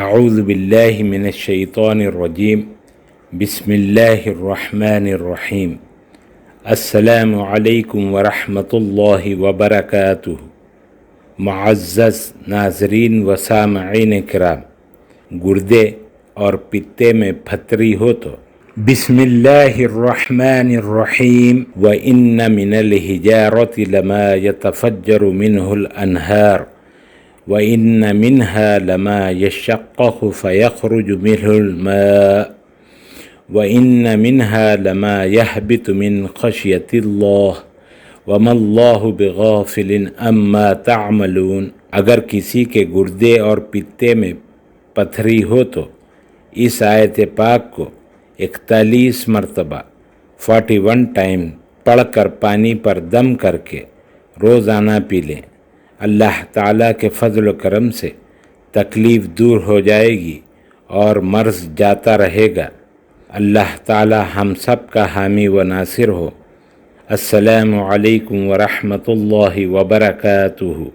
اعوذ باللہ من الشیطان الرجیم بسم اللہ الرحمن الرحیم السلام علیکم ورحمۃ اللہ وبرکاتہ۔ معزز ناظرین و سامعین کرام، گردے اور پتے میں پھتری ہو تو بسم اللہ الرحمن الرحیم وَإِنَّ مِنَ الْحِجَارَةِ لَمَا يَتَفَجَّرُ مِنْهُ الْأَنْهَارُ وَإِنَّ مِنْهَا لَمَا يَشَّقَّقُ فَيَخْرُجُ مِنْهُ الْمَاءُ وَإِنَّ مِنْهَا لَمَا يَهْبِطُ مِنْ خَشْيَةِ اللَّهِ وَمَا اللَّهُ بِغَافِلٍ عَمَّا تَعْمَلُونَ۔ اگر کسی کے گردے اور پتے میں پتھری ہو تو اس آیت پاک کو 41 مرتبہ 41 ٹائم پڑھ کر پانی پر دم کر کے روزانہ پی لیں۔ اللہ تعالیٰ کے فضل و کرم سے تکلیف دور ہو جائے گی اور مرض جاتا رہے گا۔ اللہ تعالیٰ ہم سب کا حامی و ناصر ہو۔ السلام علیکم ورحمۃ اللہ وبرکاتہ۔